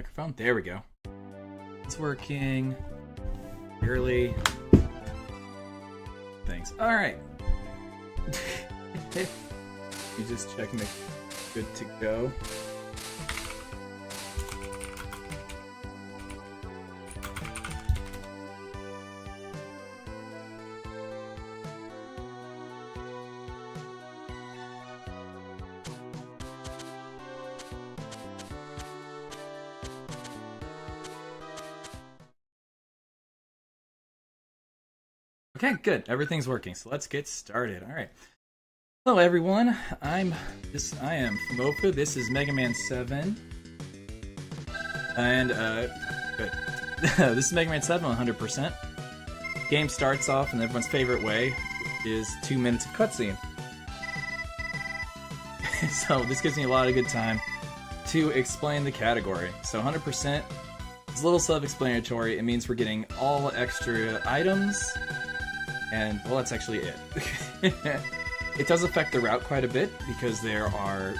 microphone. There we go. It's working. Barely. Thanks. Alright. You just check and make good to go. Okay, good. Everything's working. So let's get started. All right. Hello, everyone. I am Fumoffu. This is Mega Man 7, and good. This is Mega Man 7 100%. Game starts off in everyone's favorite way, which is 2 minutes of cutscene. So this gives me a lot of good time to explain the category. So 100% is a little self-explanatory. It means we're getting all extra items. And, well, that's actually it. It does affect the route quite a bit, because there are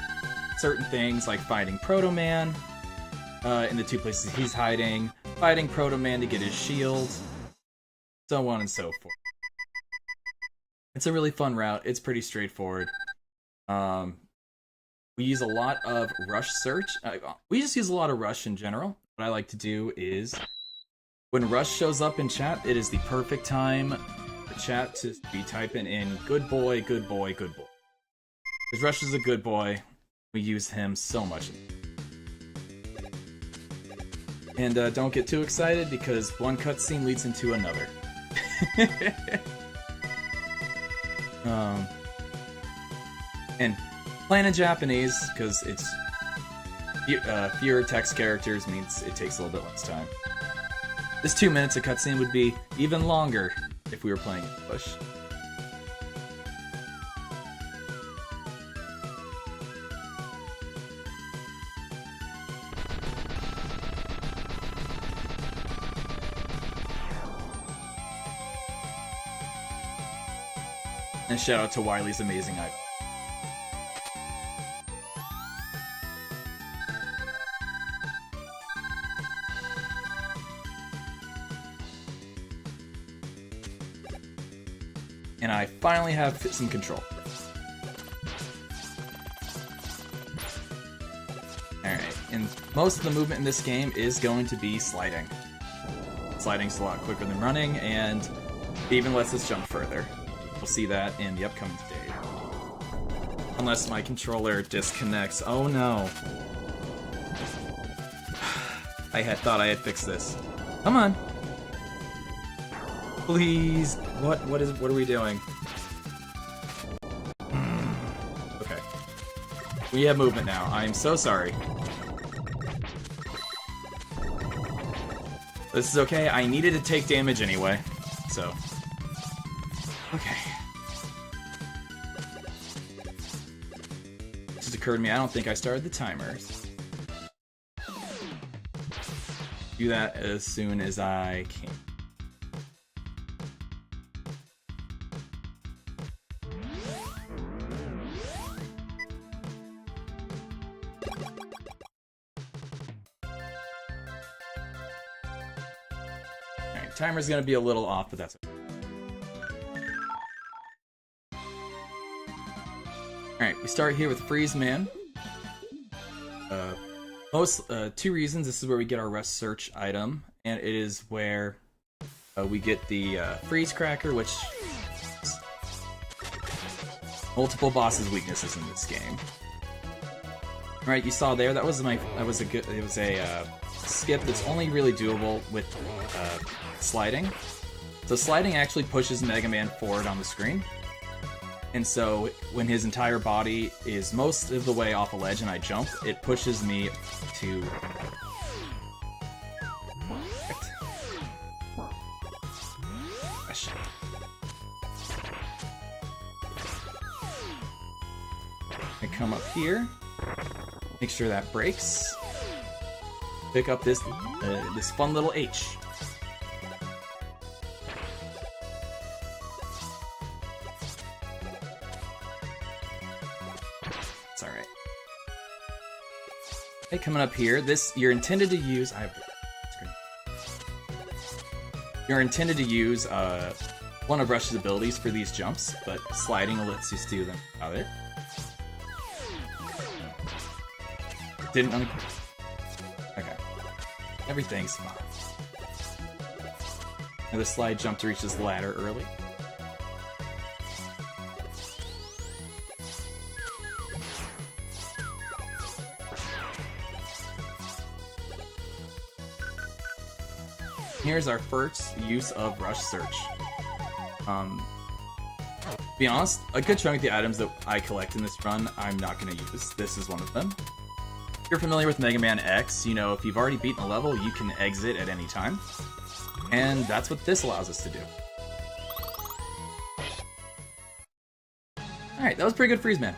certain things like finding Proto Man in the 2 places he's hiding, fighting Proto Man to get his shield, so on and so forth. It's a really fun route. It's pretty straightforward. We use a lot of rush search. We just use a lot of rush in general. What I like to do is, when rush shows up in chat, it is the perfect time chat to be typing in good boy, good boy, good boy. Because Rush is a good boy. We use him so much. And don't get too excited, because one cutscene leads into another. And playing in Japanese, because it's fewer text characters, means it takes a little bit less time. This 2 minutes of cutscene would be even longer if we were playing English. And shout out to Wiley's amazing item. And I finally have some control. Alright, and most of the movement in this game is going to be sliding. Sliding's a lot quicker than running, and it even lets us jump further. We'll see that in the upcoming stage. Unless my controller disconnects. Oh no. I had thought I had fixed this. Come on. Please. What are we doing? Okay. We have movement now. I'm so sorry. This is okay. I needed to take damage anyway. So. Okay. It just occurred to me, I don't think I started the timers. Do that as soon as I can. Timer's gonna be a little off, but that's okay. Alright, we start here with Freeze Man. Two reasons. This is where we get our rest search item, and it is where we get the Freeze Cracker, which is multiple bosses' weaknesses in this game. Alright, you saw there, it was a skip that's only really doable with sliding. So sliding actually pushes Mega Man forward on the screen. And so when his entire body is most of the way off a ledge and I jump, it pushes me to... I come up here, make sure that breaks, pick up this fun little H. Hey, coming up here, you're intended to use. You're intended to use one of Rush's abilities for these jumps, but sliding lets you do them without it. Didn't okay. Everything's fine. Now the slide jump to reach this ladder early. Here's our first use of Rush Search. To be honest, a good chunk of the items that I collect in this run, I'm not going to use. This is one of them. If you're familiar with Mega Man X, you know if you've already beaten a level, you can exit at any time. And that's what this allows us to do. Alright, that was pretty good Freeze Man.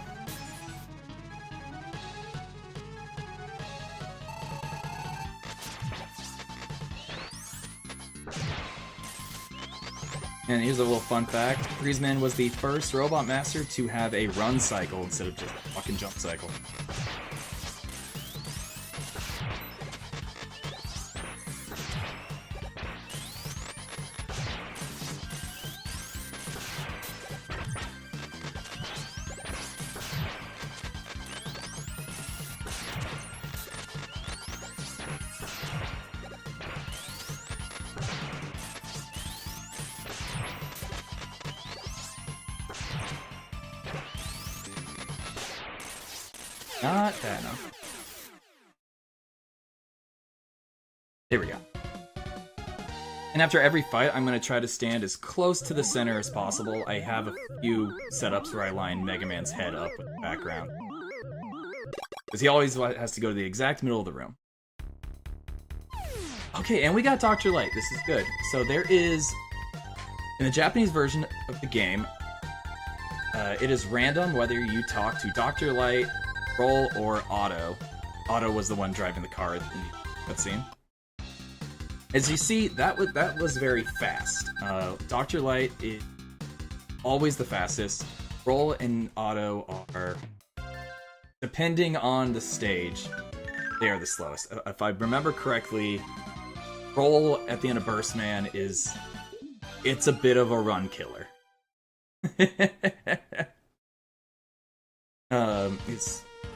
And here's a little fun fact. Freezeman was the first Robot Master to have a run cycle instead of just a fucking jump cycle. Not bad enough. There we go. And after every fight, I'm going to try to stand as close to the center as possible. I have a few setups where I line Mega Man's head up with the background. Because he always has to go to the exact middle of the room. Okay, and we got Dr. Light. This is good. So there is, in the Japanese version of the game, it is random whether you talk to Dr. Light, Roll, or Otto. Otto was the one driving the car in the cutscene. As you see, that was very fast. Dr. Light is always the fastest. Roll and Otto are, depending on the stage, they are the slowest. If I remember correctly, Roll at the end of Burst Man it's a bit of a run killer.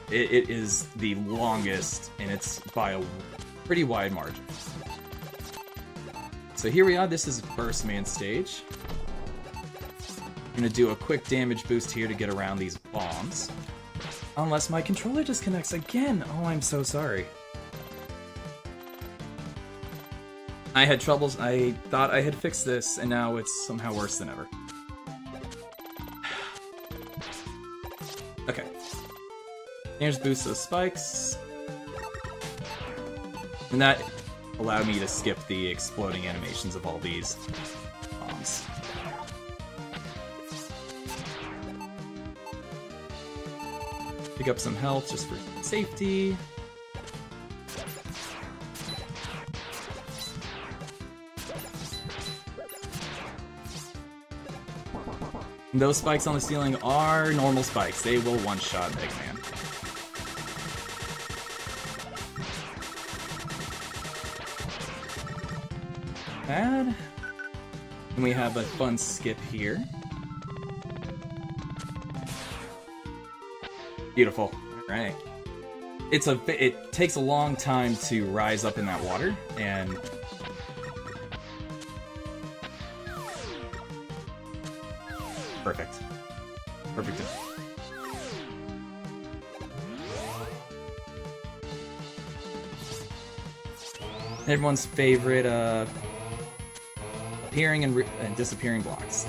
It is the longest, and it's by a pretty wide margin. So here we are, this is Burst Man stage. I'm gonna do a quick damage boost here to get around these bombs. Unless my controller disconnects again! Oh, I'm so sorry. I had troubles, I thought I had fixed this, and now it's somehow worse than ever. Okay. Here's boost those spikes. And that allowed me to skip the exploding animations of all these bombs. Pick up some health just for safety. And those spikes on the ceiling are normal spikes. They will one-shot Mega Man. Bad. And we have a fun skip here. Beautiful. Alright. It takes a long time to rise up in that water, and perfect. Perfect. Everyone's favorite appearing and disappearing blocks.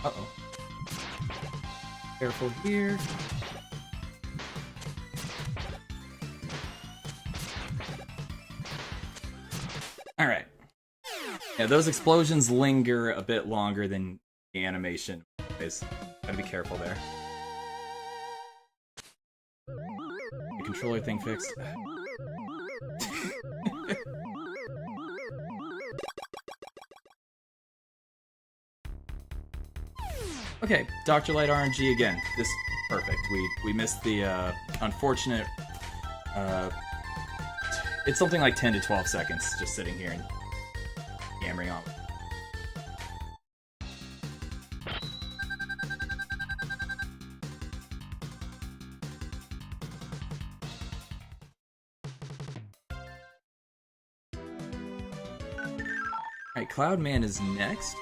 Uh-oh. Careful here. Alright. Yeah, those explosions linger a bit longer than the animation. Guys, gotta be careful there. The controller thing fixed. Okay, Dr. Light RNG again. This perfect. We missed the unfortunate. It's something like 10 to 12 seconds just sitting here and yammering on. Alright, Cloudman is next.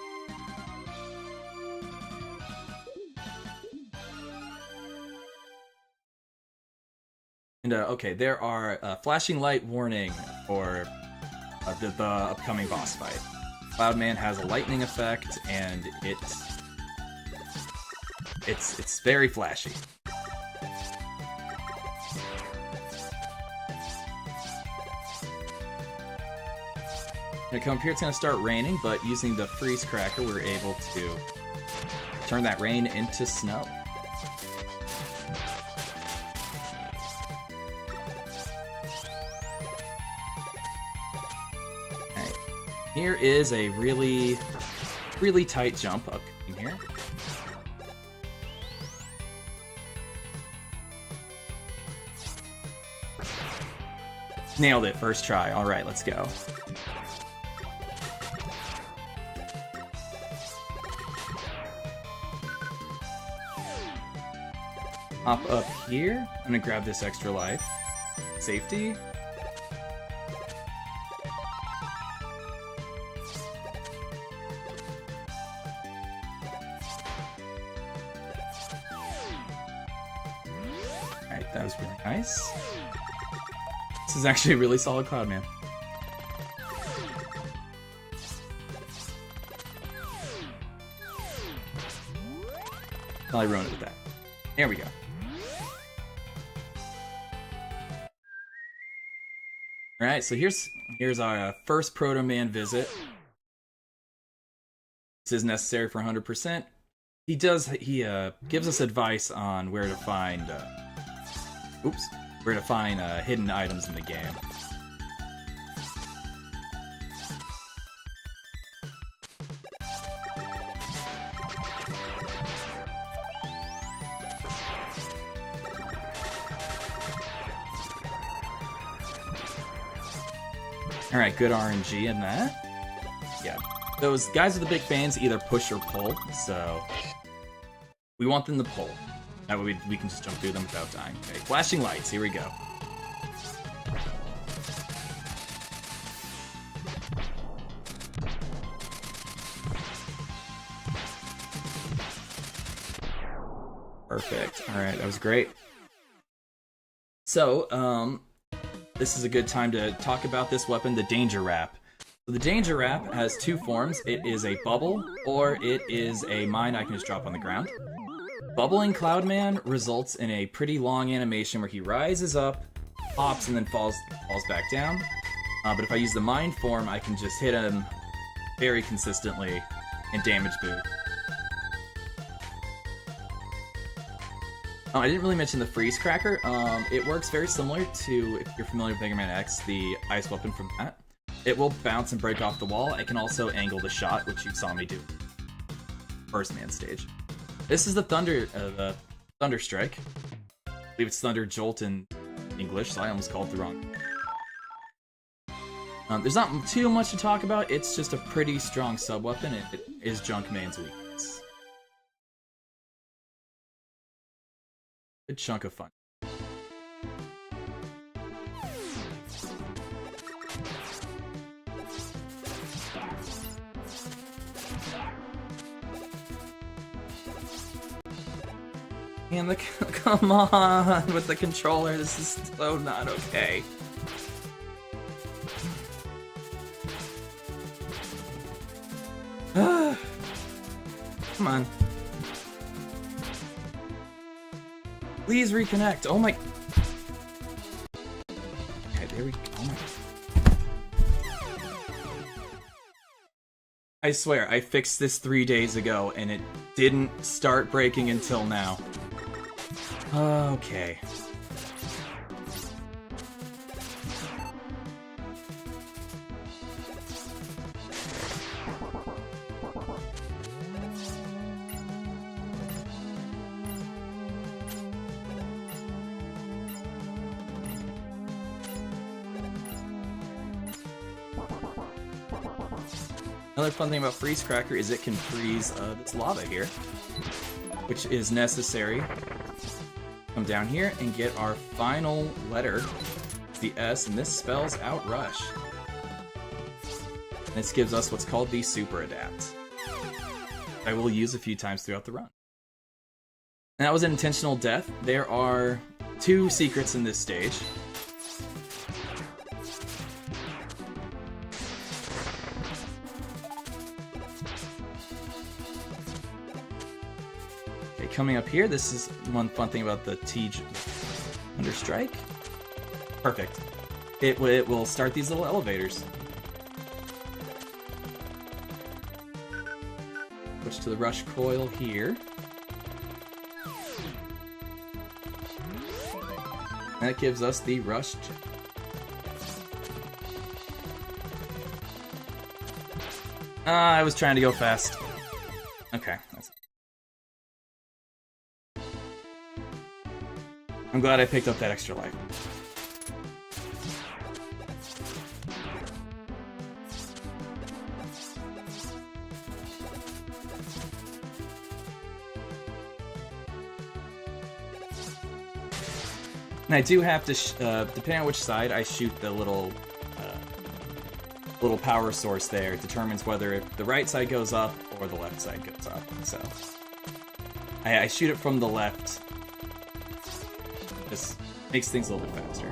And, okay, there are flashing light warning for the upcoming boss fight. Cloudman has a lightning effect, and it's very flashy. Gonna come up here, it's gonna start raining, but using the freeze cracker, we're able to turn that rain into snow. Alright, here is a really tight jump up in here. Nailed it, first try. Alright, let's go. Hop up here. I'm gonna grab this extra life. Safety. Alright, that was really nice. This is actually a really solid Cloudman. Well, I ruined it with that. There we go. Alright, so here's our first Proto Man visit. This is necessary for 100%. He gives us advice on where to find hidden items in the game. Alright, good RNG in that. Yeah, those guys with the big fans either push or pull, so we want them to pull. That way we can just jump through them without dying. Okay, flashing lights, here we go. Perfect. Alright, that was great. So, this is a good time to talk about this weapon, the Danger Wrap. So the Danger Wrap has two forms. It is a bubble, or it is a mine I can just drop on the ground. Bubbling Cloudman results in a pretty long animation where he rises up, hops, and then falls back down. But if I use the mine form, I can just hit him very consistently and damage boot. I didn't really mention the Freeze Cracker. It works very similar to, if you're familiar with Mega Man X, the ice weapon from that. It will bounce and break off the wall. It can also angle the shot, which you saw me do. First man stage. This is the Thunder Strike. I believe it's Thunder Jolt in English, so I almost called it the wrong. There's not too much to talk about. It's just a pretty strong sub-weapon. It is Junkman's weakness. Good chunk of fun. And come on with the controller, this is so not okay. Come on. Please reconnect. Oh my. Okay, there we go. Oh my. I swear, I fixed this 3 days ago and it didn't start breaking until now. Okay. Another fun thing about Freeze Cracker is it can freeze this lava here, which is necessary. Come down here and get our final letter, the S, and this spells out Rush. And this gives us what's called the Super Adapt. I will use a few times throughout the run. And that was an intentional death. There are 2 secrets in this stage. Coming up here, this is one fun thing about the Understrike. Perfect. It will start these little elevators. Switch to the Rush Coil here. And that gives us the Rush. I was trying to go fast. Okay. I'm glad I picked up that extra life. And I do have to, depending on which side I shoot the little power source there, it determines whether the right side goes up or the left side goes up. So I shoot it from the left. Just makes things a little bit faster.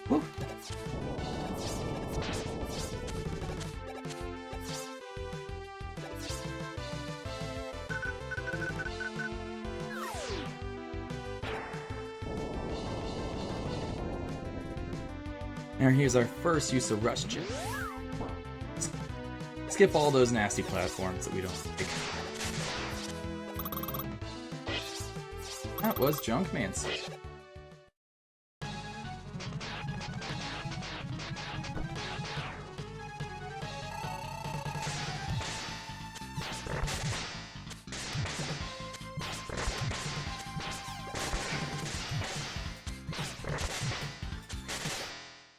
Woo. Now here's our first use of Rush Chip. Skip all those nasty platforms that we don't like. That was Junkman's.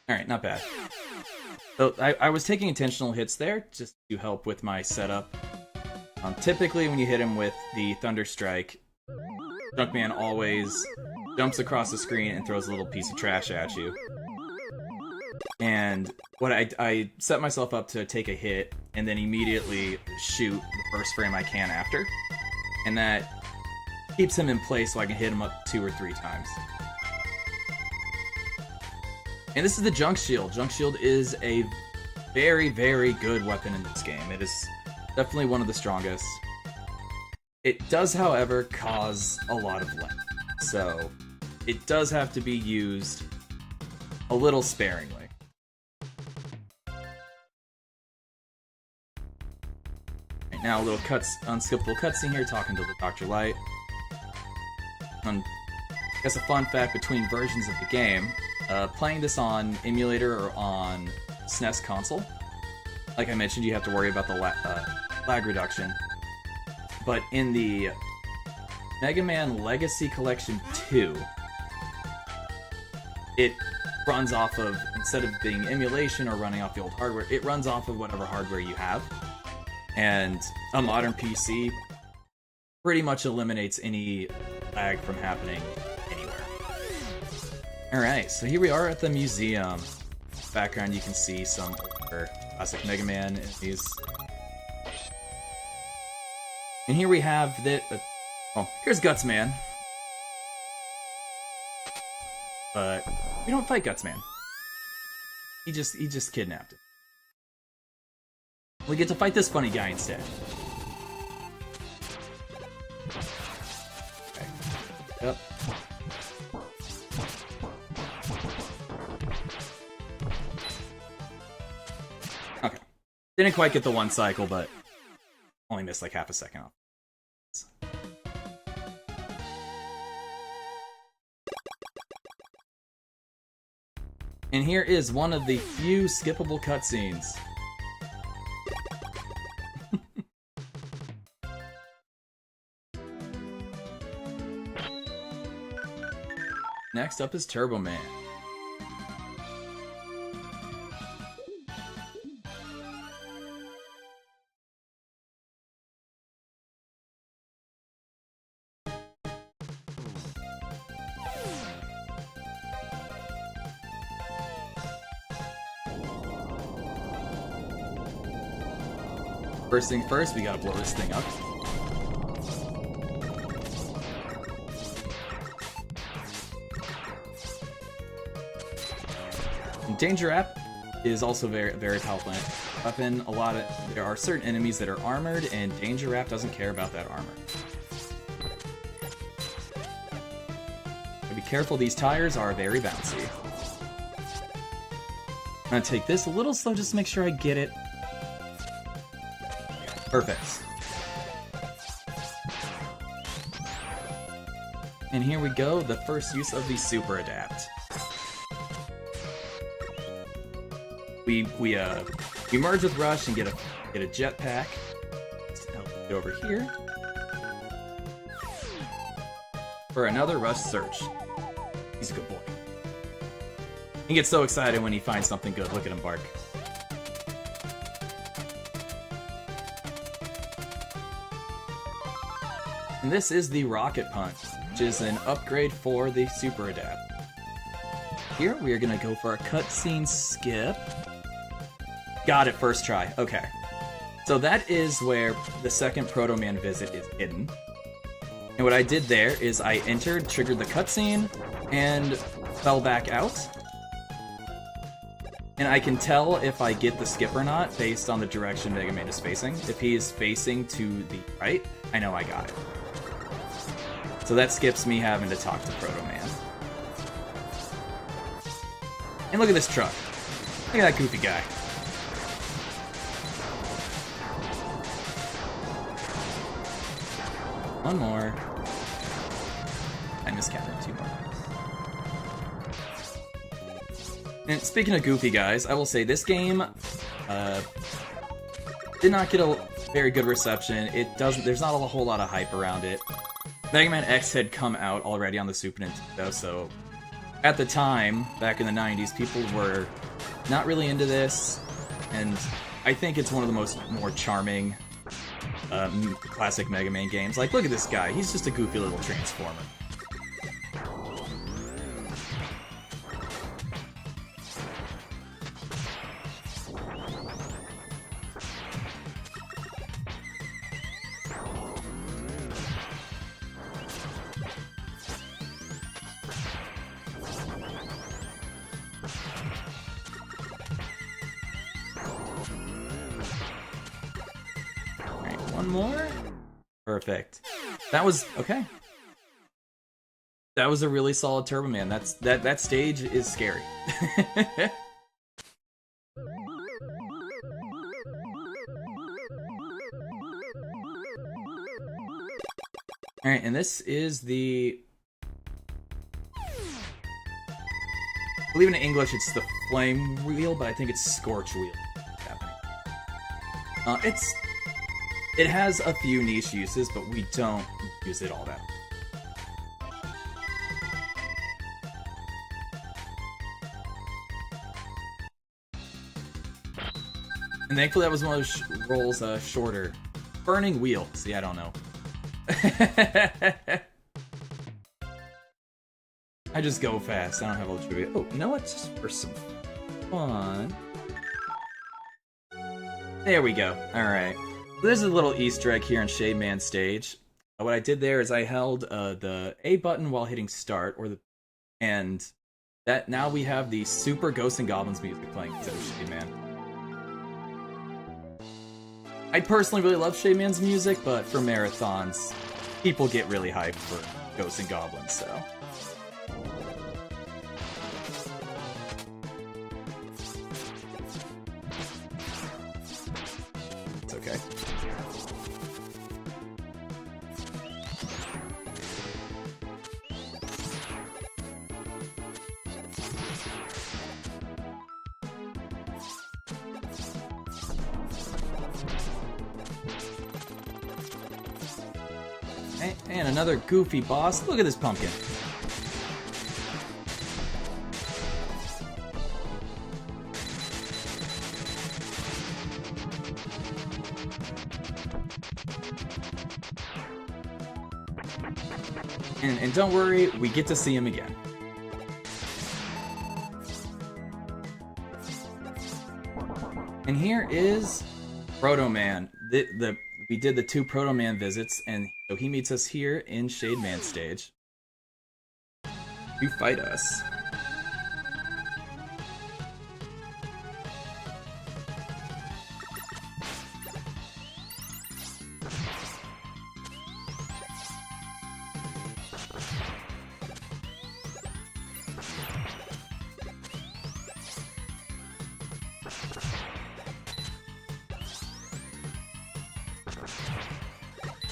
Alright, not bad. So I was taking intentional hits there just to help with my setup. Typically when you hit him with the Thunder Strike, Junkman always jumps across the screen and throws a little piece of trash at you. And what I set myself up to take a hit and then immediately shoot the first frame I can after. And that keeps him in place so I can hit him up 2 or 3 times. And this is the Junk Shield. Junk Shield is a very, very good weapon in this game. It is definitely one of the strongest. It does, however, cause a lot of lag, so it does have to be used a little sparingly. Right, now a little unskippable cutscene here, talking to the Dr. Light. I guess a fun fact between versions of the game, playing this on emulator or on SNES console, like I mentioned, you have to worry about the lag reduction. But in the Mega Man Legacy Collection 2, it runs off of, instead of being emulation or running off the old hardware, it runs off of whatever hardware you have. And a modern PC pretty much eliminates any lag from happening anywhere. Alright, so here we are at the museum. Background, you can see some classic Mega Man enemies. And here we have the... oh, here's Gutsman. But we don't fight Gutsman. He just kidnapped him. We get to fight this funny guy instead. Okay. Yep. Okay. Didn't quite get the one cycle, but only missed like half a second off. And here is one of the few skippable cutscenes. Next up is Turbo Man. First thing first, we gotta blow this thing up. And Danger App is also very powerful weapon. There are certain enemies that are armored, and Danger App doesn't care about that armor. So be careful, these tires are very bouncy. I'm gonna take this a little slow just to make sure I get it. Perfect. And here we go, the first use of the Super Adapt. We merge with Rush and get a jetpack. Go over here for another Rush search. He's a good boy. He gets so excited when he finds something good. Look at him bark. And this is the Rocket Punch, which is an upgrade for the Super Adapt. Here, we are going to go for a cutscene skip. Got it, first try. Okay. So that is where the second Proto Man visit is hidden. And what I did there is I entered, triggered the cutscene, and fell back out. And I can tell if I get the skip or not based on the direction Mega Man is facing. If he is facing to the right, I know I got it. So that skips me having to talk to Proto Man. And look at this truck. Look at that goofy guy. One more. I miscounted 2 more. And speaking of goofy guys, I will say this game did not get a very good reception. There's not a whole lot of hype around it. Mega Man X had come out already on the Super Nintendo, so at the time, back in the 90s, people were not really into this, and I think it's one of the more charming classic Mega Man games. Like, look at this guy, he's just a goofy little transformer. One more? Perfect. That was okay. That was a really solid Turbo Man. That stage is scary. Alright, and this is the... I believe in English it's the Flame Wheel, but I think it's Scorch Wheel. It has a few niche uses, but we don't use it all that much. And thankfully that was one of those rolls shorter. Burning Wheel. See, I don't know. I just go fast. I don't have all the trivia. Oh, you know what? Just for some fun. There we go. Alright. So there's a little Easter egg here on Shade Man's stage. What I did there is I held the A button while hitting start, and that now we have the Super Ghosts and Goblins music playing instead of Shade Man. I personally really love Shademan's music, but for marathons, people get really hyped for Ghosts and Goblins, so... It's okay. And another goofy boss. Look at this pumpkin. And don't worry, we get to see him again. And here is Proto Man. We did the 2 Proto Man visits, and so he meets us here in Shade Man stage to fight us.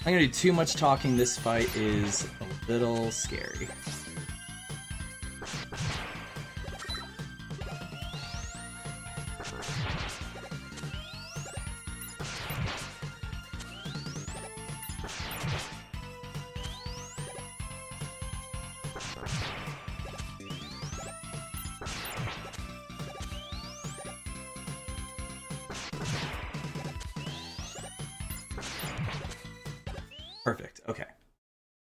I'm gonna do too much talking. This fight is a little scary. Perfect, okay.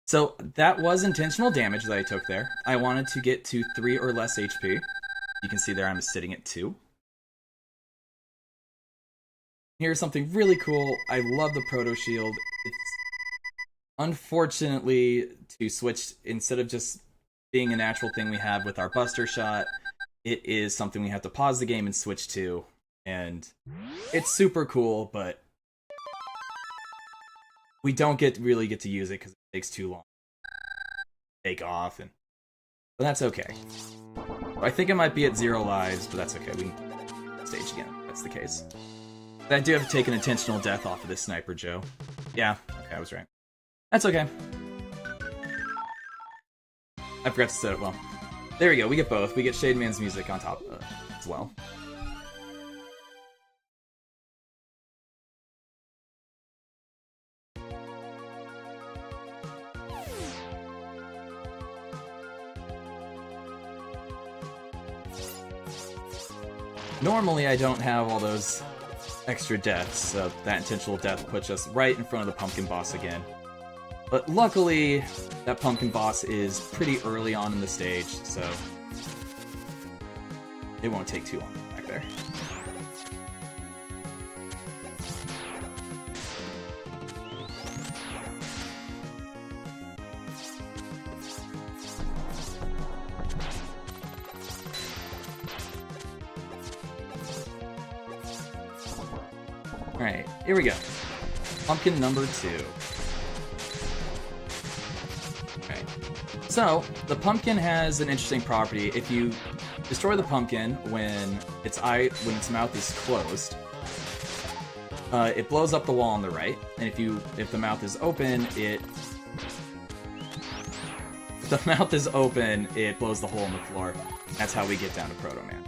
So that was intentional damage that I took there. I wanted to get to 3 or less HP. You can see there I'm sitting at 2. Here's something really cool. I love the Proto Shield. It's unfortunately to switch, instead of just being a natural thing we have with our Buster Shot, it is something we have to pause the game and switch to. And it's super cool, but we don't really get to use it because it takes too long to take off, but that's okay. I think I might be at 0 lives, but that's okay. We can stage again if that's the case. I do have to take an intentional death off of this Sniper Joe. Yeah, okay, I was right. That's okay. I forgot to set it well. There we go, we get both. We get Shade Man's music on top as well. Normally I don't have all those extra deaths, so that intentional death puts us right in front of the pumpkin boss again. But luckily, that pumpkin boss is pretty early on in the stage, so it won't take too long back there. Alright, here we go. Pumpkin number 2. Alright. So, the pumpkin has an interesting property. If you destroy the pumpkin when its mouth is closed, it blows up the wall on the right. And if the mouth is open, it blows the hole in the floor. That's how we get down to Proto Man.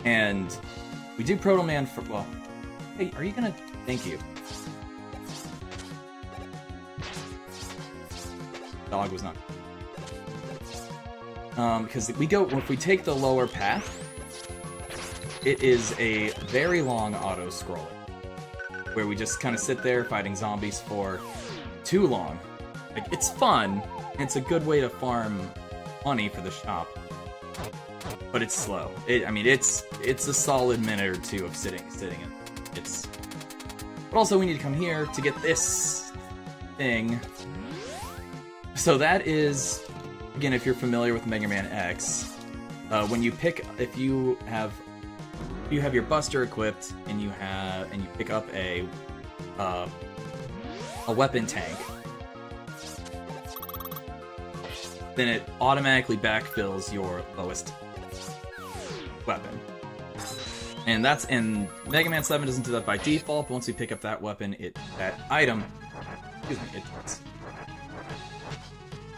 And we do Proto Man for, well, hey, are you gonna... Thank you. Dog was not... because if we take the lower path, it is a very long auto-scroll, where we just kind of sit there fighting zombies for too long. Like, it's fun, and it's a good way to farm money for the shop, but it's slow. It's a solid minute or 2 of sitting in. But also we need to come here to get this thing. So that is, again, if you're familiar with Mega Man X, if you have your Buster equipped and you pick up a a weapon tank, then it automatically backfills your lowest weapon. And that's in Mega Man 7 doesn't do that by default, but once you pick up that weapon, that item, it does.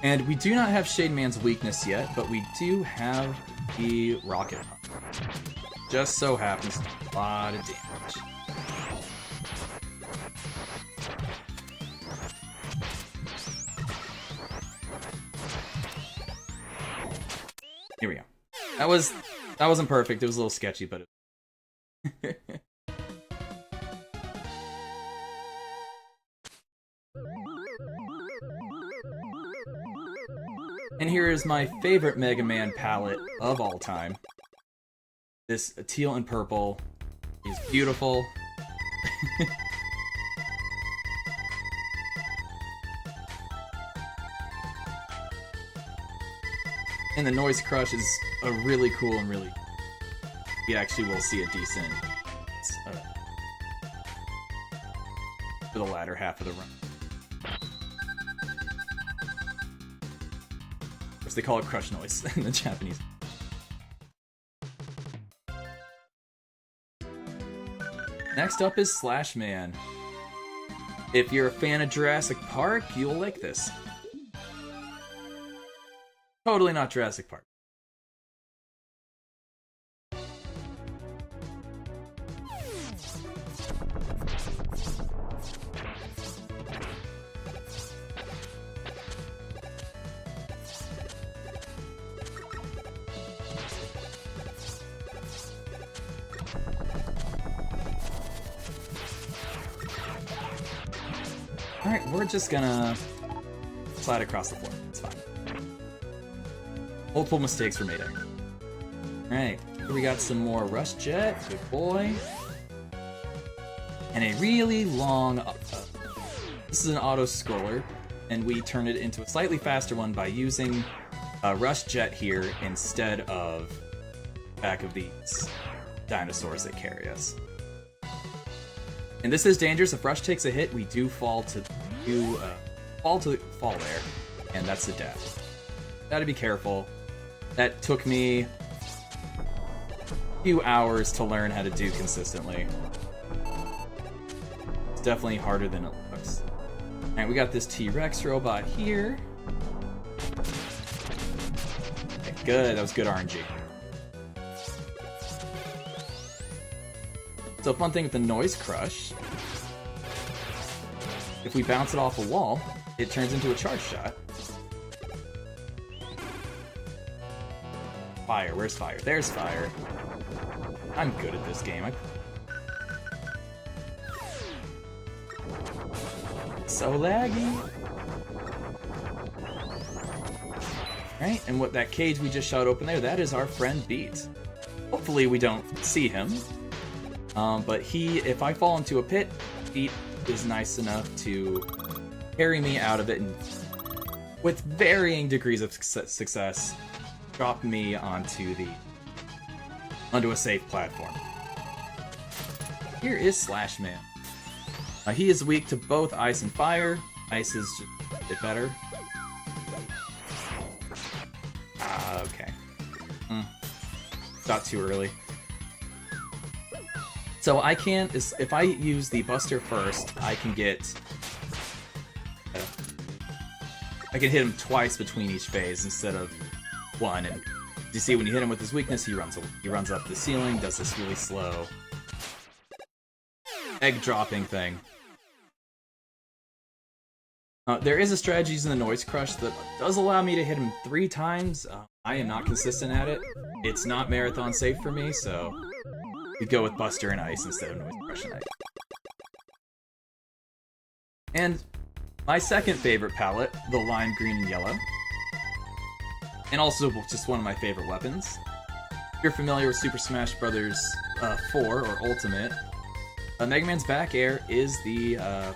And we do not have Shade Man's weakness yet, but we do have the Rocket Punch. Just so happens to do a lot of damage. Here we go. That wasn't perfect. It was a little sketchy, but And here is my favorite Mega Man palette of all time. This teal and purple is beautiful. And the Noise Crush is a really cool and really... We actually will see a decent... for the latter half of the run. Of course, they call it Crush Noise in the Japanese. Next up is Slash Man. If you're a fan of Jurassic Park, you'll like this. Totally not Jurassic Park. Alright, we're just gonna slide across the floor. It's fine. Multiple mistakes were made there. Alright, here we got some more Rush Jet. Good boy. And a really long... this is an auto-scroller, and we turn it into a slightly faster one by using Rush Jet here instead of back of these dinosaurs that carry us. And this is dangerous. If Rush takes a hit, we do fall there, and that's the death. Gotta be careful. That took me a few hours to learn how to do consistently. It's definitely harder than it looks. Alright, we got this T-Rex robot here. Okay, good, that was good RNG. So fun thing with the Noise Crush, if we bounce it off a wall, it turns into a charge shot. Fire, where's fire? There's fire. I'm good at this game. So laggy. Right, and what that cage we just shot open there, that is our friend Beat. Hopefully we don't see him. But if I fall into a pit, Beat is nice enough to carry me out of it and, with varying degrees of success, drop me onto a safe platform. Here is Slash Man. He is weak to both ice and fire. Ice is just a bit better. Okay. Got too early. So I can, if I use the Buster first, I can hit him twice between each phase instead of one. And you see, when you hit him with his weakness, he runs up the ceiling, does this really slow egg dropping thing. There is a strategy using the Noise Crush that does allow me to hit him 3 times. I am not consistent at it. It's not marathon safe for me, so we go with Buster and Ice instead of Noise Crush and Ice. And my second favorite palette, the lime green and yellow. And also just one of my favorite weapons. If you're familiar with Super Smash Bros. 4 or Ultimate, Mega Man's back air is the... well,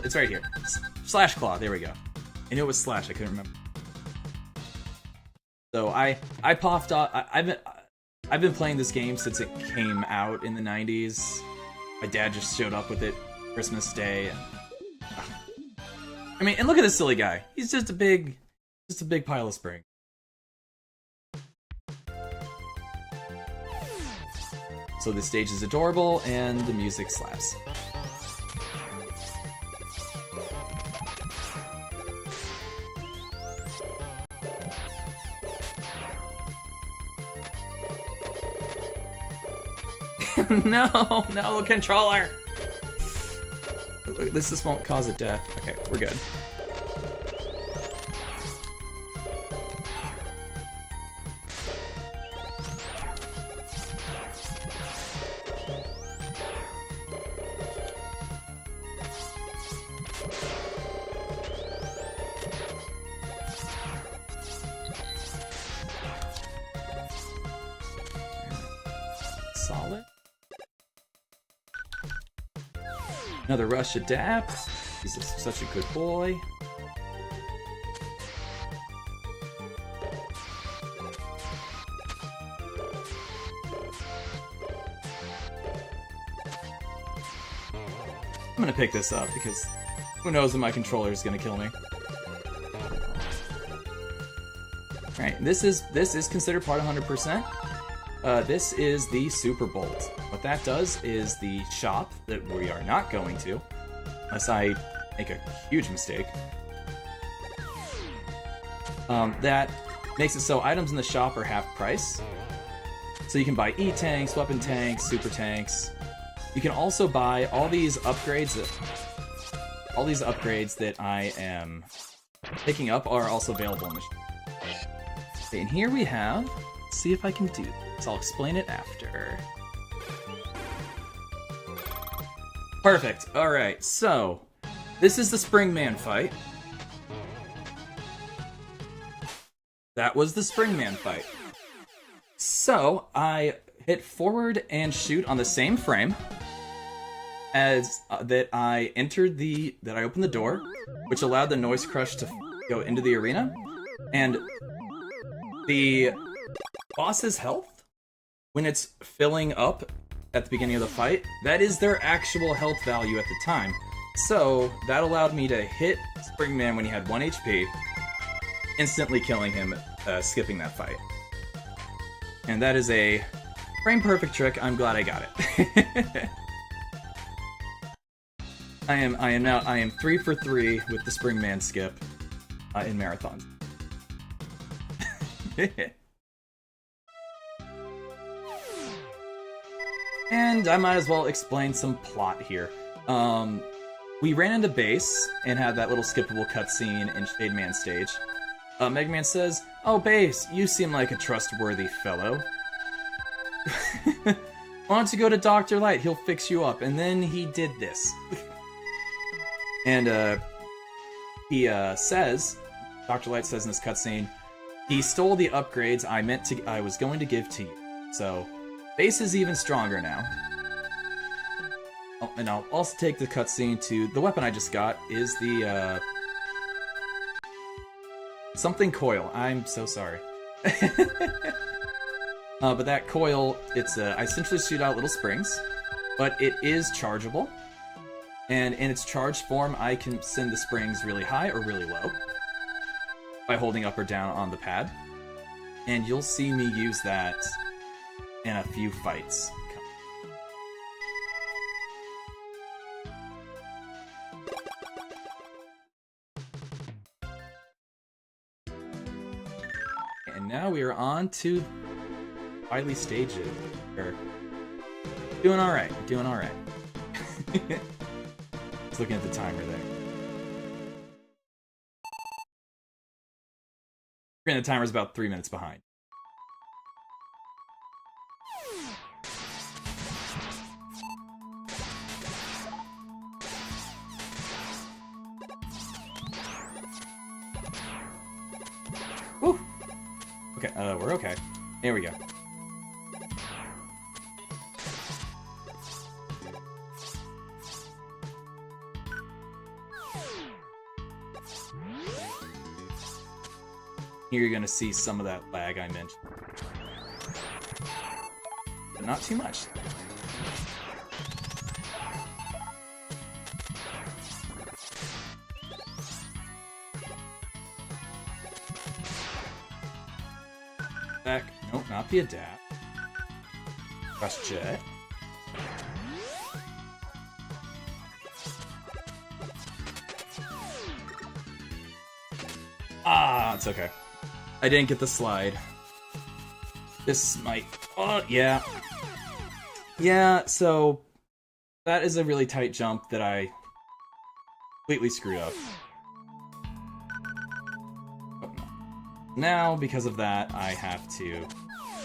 it's right here. Slash Claw, there we go. I knew it was Slash, I couldn't remember. So I popped off... I've been playing this game since it came out in the 90s. My dad just showed up with it Christmas Day. And, I mean, and look at this silly guy. He's just a big pile of spring. So the stage is adorable and the music slaps. No, controller! This won't cause a death. Okay, we're good. Solid. Another rush adapt. He's such a good boy. I'm gonna pick this up because who knows when my controller is gonna kill me. Alright, this is considered part 100%. This is the Super Bolt. What that does is the shop that we are not going to, unless I make a huge mistake. That makes it so items in the shop are half price. So you can buy E-tanks, weapon tanks, super tanks. You can also buy all these upgrades that I am picking up are also available in the shop. Okay, and here we have. Let's see if I can do this. I'll explain it after. Perfect. Alright, so this is the Springman fight. That was the Springman fight. So I hit forward and shoot on the same frame as that I opened the door, which allowed the noise crush to go into the arena. And the boss's health, when it's filling up at the beginning of the fight, that is their actual health value at the time. So that allowed me to hit Springman when he had 1 HP, instantly killing him, skipping that fight. And that is a frame perfect trick. I'm glad I got it. I am 3 for 3 with the Springman skip in marathons. And I might as well explain some plot here. We ran into Base and had that little skippable cutscene in Shade Man stage. Mega Man says, "Oh, Base, you seem like a trustworthy fellow. Why don't you go to Dr. Light? He'll fix you up." And then he did this. And he says, Dr. Light says in this cutscene, he stole the upgrades I was going to give to you. So Base is even stronger now. Oh, and I'll also take the cutscene to the weapon I just got is the something coil. I'm so sorry. But that coil, it's I essentially shoot out little springs, but it is chargeable. And in its charged form, I can send the springs really high or really low by holding up or down on the pad. And you'll see me use that in a few fights. And now we are on to Wily stages. Doing alright, doing alright. Just looking at the timer there. The timer's about 3 minutes behind. Woo! Okay, we're okay. Here we go. Here you're gonna see some of that lag I mentioned. but not too much. Back. Nope, not the adapt. Rush jet. Ah, it's okay. I didn't get the slide. This might... Oh, yeah. Yeah, so... That is a really tight jump that I completely screwed up. Oh, no. Now, because of that, I have to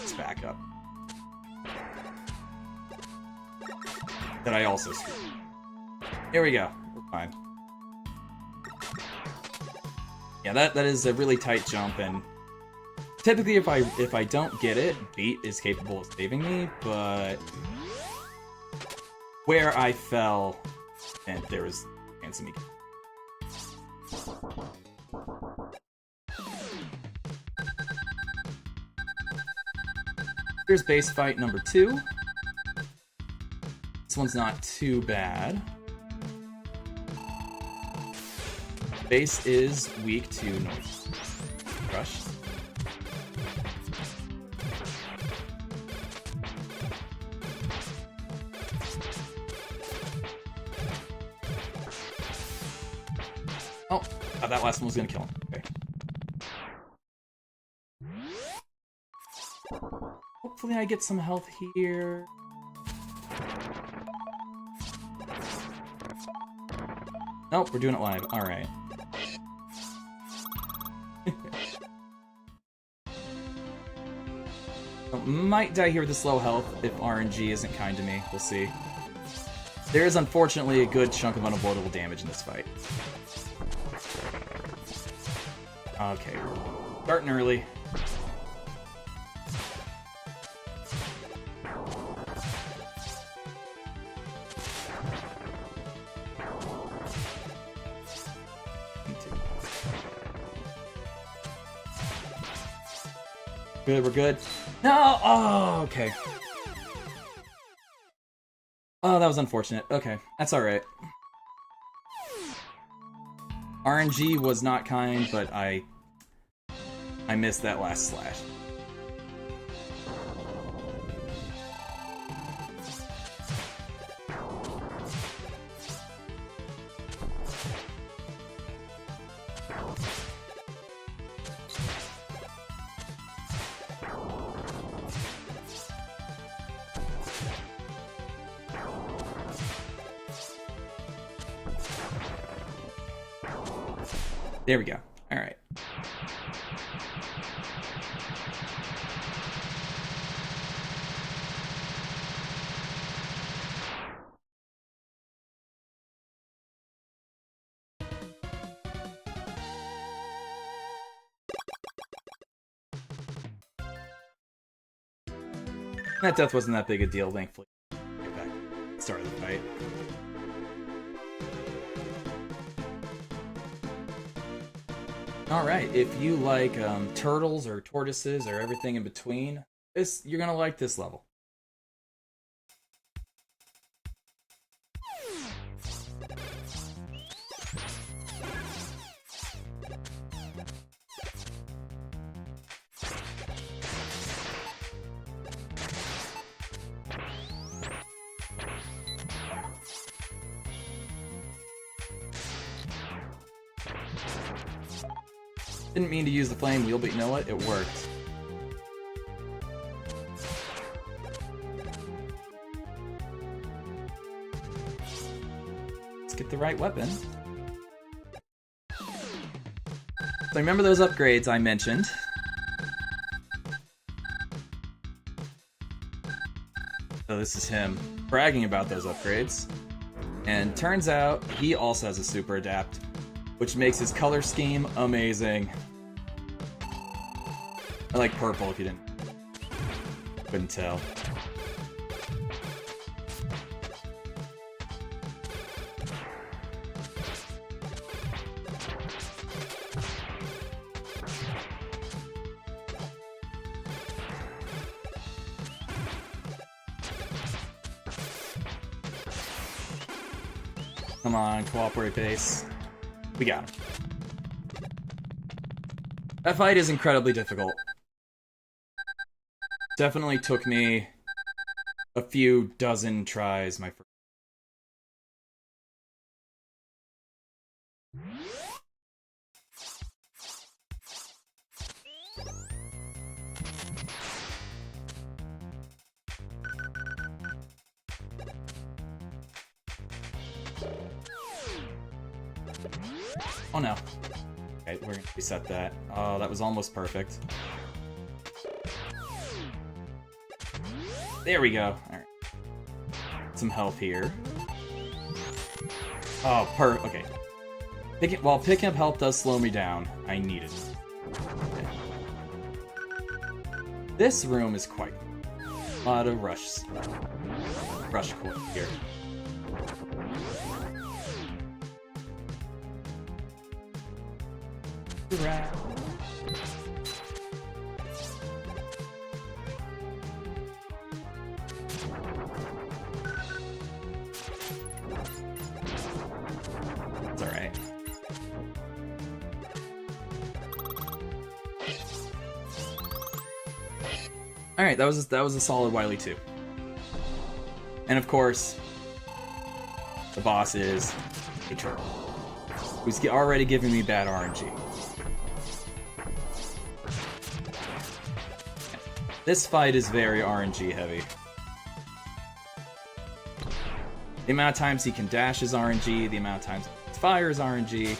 just back up. That I also screwed. Here we go. We're fine. Yeah, that is a really tight jump, and typically if I don't get it, Beat is capable of saving me, but where I fell, and there was a chance of me. Here's base fight number 2. This one's not too bad. Base is weak to noise. Rush. Oh, that last one was gonna kill him. Okay. Hopefully I get some health here. Nope, we're doing it live. Alright. Might die here with this low health if RNG isn't kind to me. We'll see. There is unfortunately a good chunk of unavoidable damage in this fight. Okay, starting early. Good, we're good. No! Oh, okay. Oh, that was unfortunate. Okay, that's alright. RNG was not kind, but I missed that last slash. There we go. All right. That death wasn't that big a deal, thankfully. Get back. Start of the fight. Alright, if you like turtles or tortoises or everything in between, you're gonna like this level. Didn't mean to use the flame wheel, but you know what? It worked. Let's get the right weapon. So remember those upgrades I mentioned. So this is him bragging about those upgrades. And turns out he also has a super adapt, which makes his color scheme amazing. I like purple if you couldn't tell. Come on, cooperate base. We got him. That fight is incredibly difficult. Definitely took me a few dozen tries my first. Oh no. Okay, we're gonna reset that. Oh, that was almost perfect. There we go. Alright. Some health here. Oh, okay. While picking up health does slow me down, I need it. Okay. This room is quite a lot of rush coin here. Right. It's alright. Alright, that was a solid Wily 2. And of course, the boss is a turtle, who's already giving me bad RNG. This fight is very RNG heavy. The amount of times he can dash is RNG, the amount of times he fire is RNG.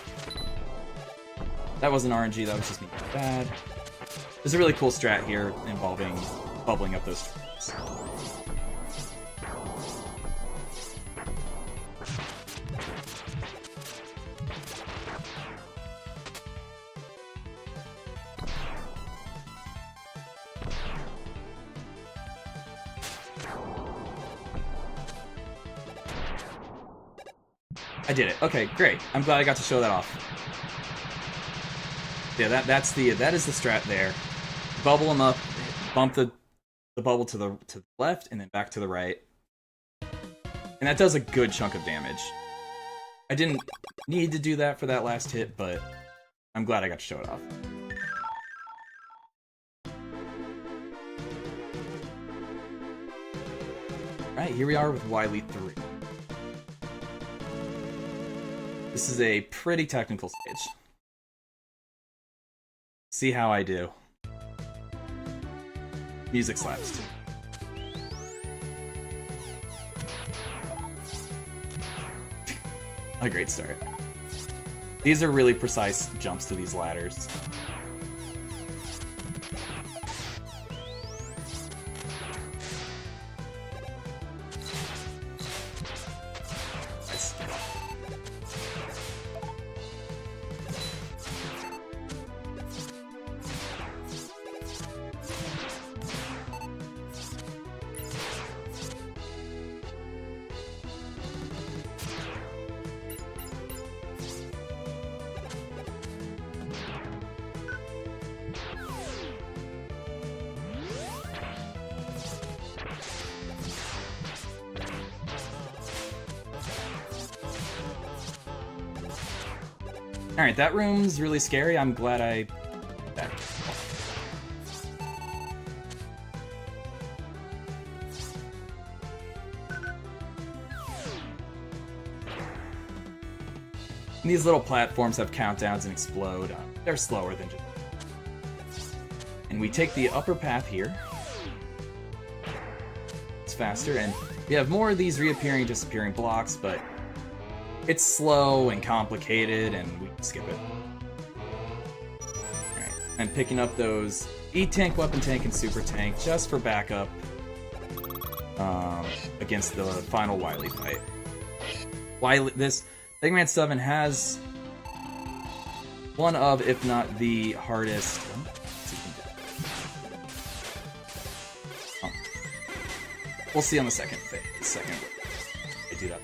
That wasn't RNG, that was just me bad. There's a really cool strat here involving bubbling up those turtles. I did it. Okay, great. I'm glad I got to show that off. Yeah, that is the strat there. Bubble them up, bump the bubble to the left, and then back to the right. And that does a good chunk of damage. I didn't need to do that for that last hit, but I'm glad I got to show it off. Alright, here we are with Wily 3. This is a pretty technical stage. See how I do. Music slaps too. A great start. These are really precise jumps to these ladders. Alright, that room's really scary. I'm glad I did that. And these little platforms have countdowns and explode. They're slower than just... And we take the upper path here. It's faster, and we have more of these reappearing, disappearing blocks, but it's slow and complicated, and we can skip it. Alright, and picking up those E-Tank, Weapon Tank, and Super Tank just for backup against the final Wily fight. This Mega Man 7 has one of, if not the hardest... We'll see on the second phase. I do that.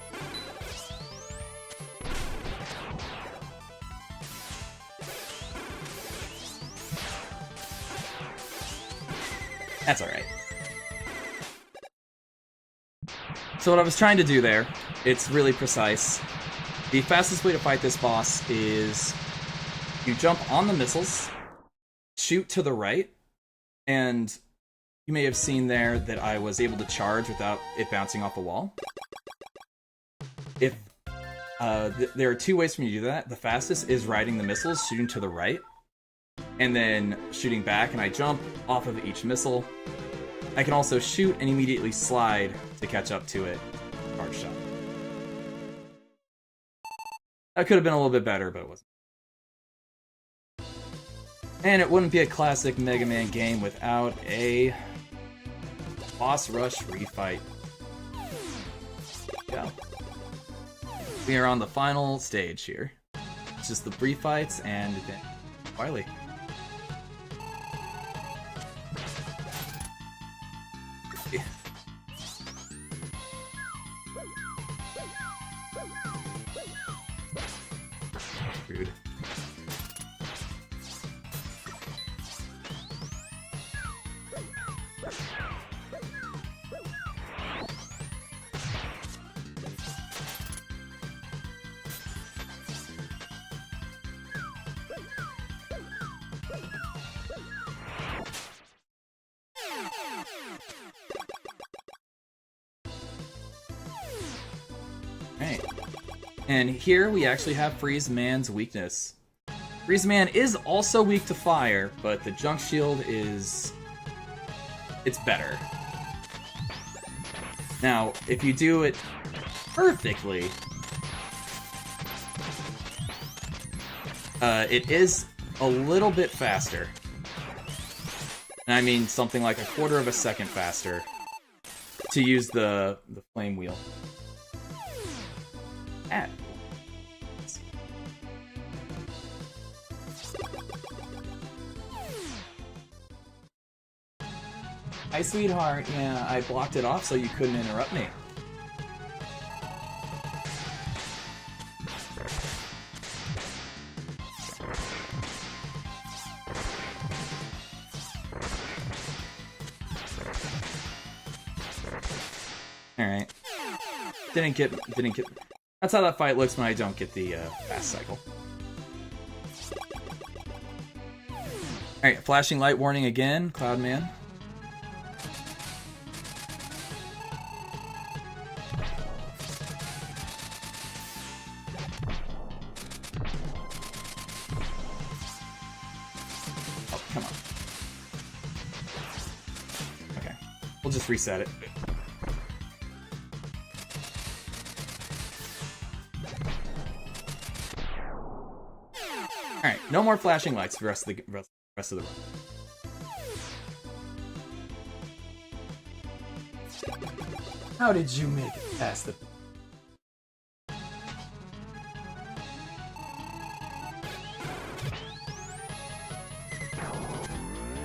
That's alright. So what I was trying to do there, it's really precise. The fastest way to fight this boss is you jump on the missiles, shoot to the right, and you may have seen there that I was able to charge without it bouncing off a wall. If there are two ways for me to do that. The fastest is riding the missiles, shooting to the right, and then shooting back, and I jump off of each missile. I can also shoot and immediately slide to catch up to it. Hard shot. That could have been a little bit better, but it wasn't. And it wouldn't be a classic Mega Man game without a boss rush refight. Yeah. We are on the final stage here. It's just the brief fights and then Wily. Rude. Right. And here we actually have Freeze Man's weakness. Freeze Man is also weak to fire, but the junk shield is... it's better. Now, if you do it perfectly, it is a little bit faster. And I mean something like a quarter of a second faster to use the flame wheel. At. Hi, sweetheart. Yeah, I blocked it off so you couldn't interrupt me. Alright. Didn't get... That's how that fight looks when I don't get the fast cycle. Alright, flashing light warning again, Cloudman. Oh, come on. Okay, we'll just reset it. Alright, no more flashing lights for the rest of the run. How did you make it past the...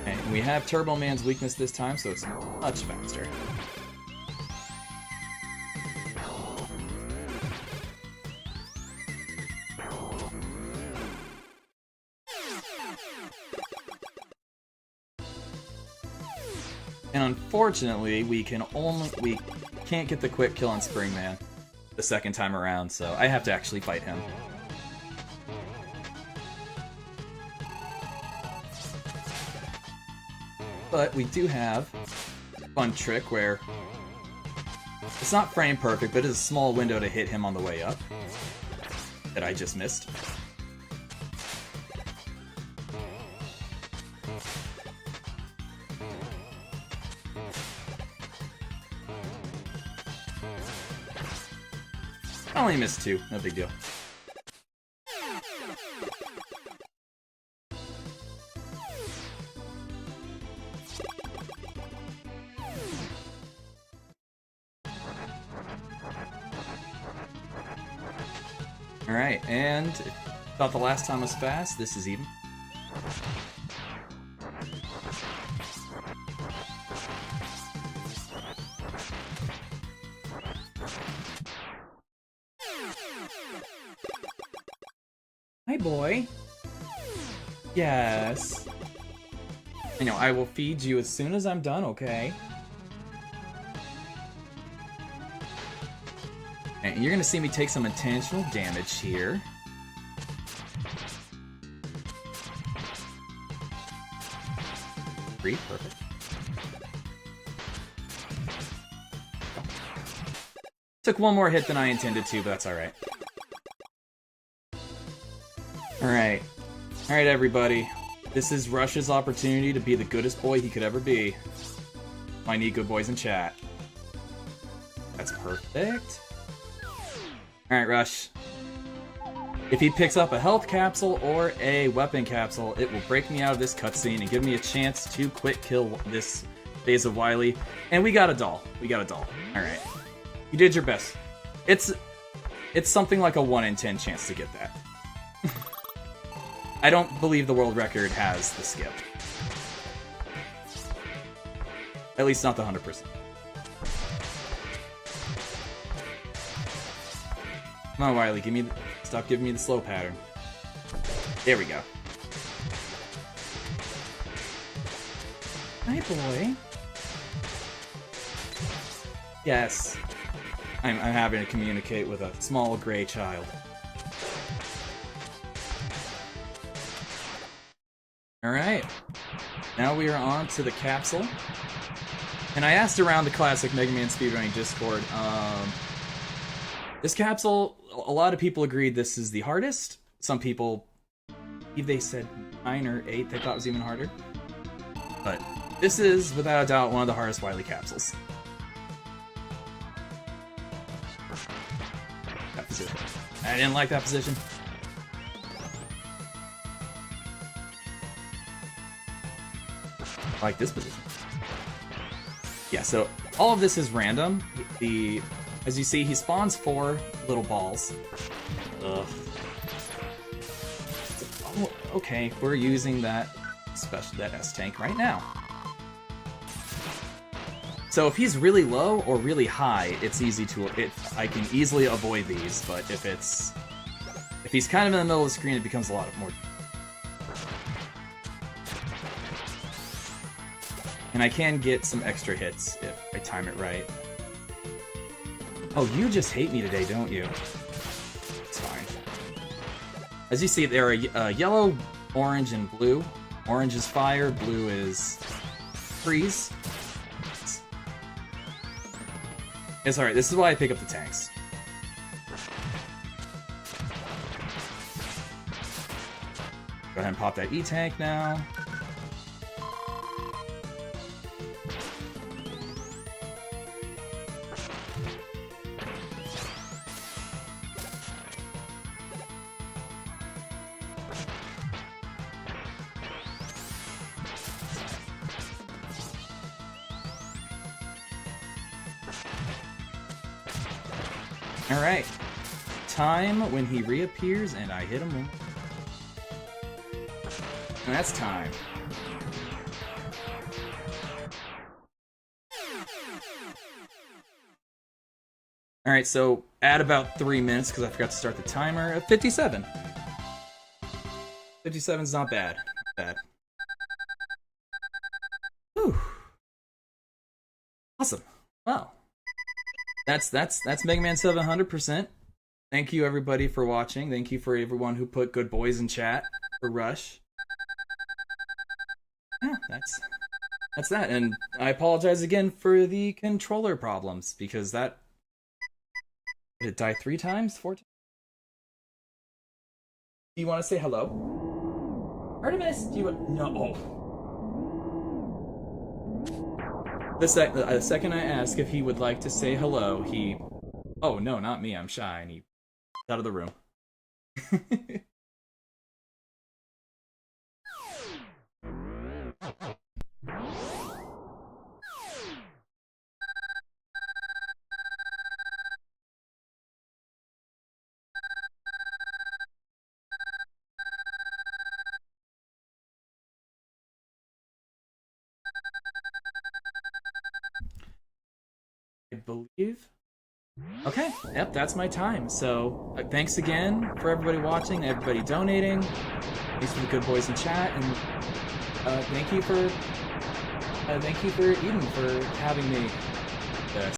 Okay, and we have Turbo Man's weakness this time, so it's much faster. And unfortunately, we can't get the quick kill on Spring Man the second time around, so I have to actually fight him. But we do have a fun trick where it's not frame perfect, but it's a small window to hit him on the way up that I just missed. I only missed two, no big deal. Alright, and thought the last time was fast, this is even. Hi, boy. Yes. I know, I will feed you as soon as I'm done, okay? And you're gonna see me take some intentional damage here. Three, perfect. Took one more hit than I intended to, but that's alright. Alright. Alright, everybody. This is Rush's opportunity to be the goodest boy he could ever be. I need good boys in chat. That's perfect. Alright, Rush. If he picks up a health capsule or a weapon capsule, it will break me out of this cutscene and give me a chance to quick kill this phase of Wily. And we got a doll. We got a doll. Alright. You did your best. It's something like a 1 in 10 chance to get that. I don't believe the world record has the skip. At least not the 100%. Come on, Wily, stop giving me the slow pattern. There we go. Hi, boy. Yes. I'm having to communicate with a small gray child. Alright. Now we are on to the capsule. And I asked around the classic Mega Man speedrunning Discord, this capsule, a lot of people agreed this is the hardest. Some people, they said 9 or 8, they thought it was even harder. But this is, without a doubt, one of the hardest Wily capsules. That position. I didn't like that position. I like this position. Yeah, so all of this is random. As you see, he spawns 4 little balls. Ugh. Oh, okay, we're using that S-Tank right now. So if he's really low or really high, it's easy to I can easily avoid these. But if he's kind of in the middle of the screen, it becomes a lot more. And I can get some extra hits if I time it right. Oh, you just hate me today, don't you? It's fine. As you see, there are yellow, orange, and blue. Orange is fire, blue is freeze. It's alright, this is why I pick up the tanks. Go ahead and pop that E-Tank now. Alright. Time when he reappears and I hit him. And that's time. Alright, so add about 3 minutes because I forgot to start the timer at 57. 57's not bad. Bad. Whew. Awesome. Wow. That's Mega Man 700%. Thank you everybody for watching. Thank you for everyone who put good boys in chat for Rush. Yeah, that's that. And I apologize again for the controller problems because that did it die 3 times? 4 times? Do you want to say hello? Artemis, do you want... No. The second I ask if he would like to say hello, he... Oh, no, not me, I'm shy, and he's out of the room. I believe. Okay, yep, that's my time. So thanks again for everybody watching, everybody donating. Thanks for the good boys in chat, and thank you for Eden for having me.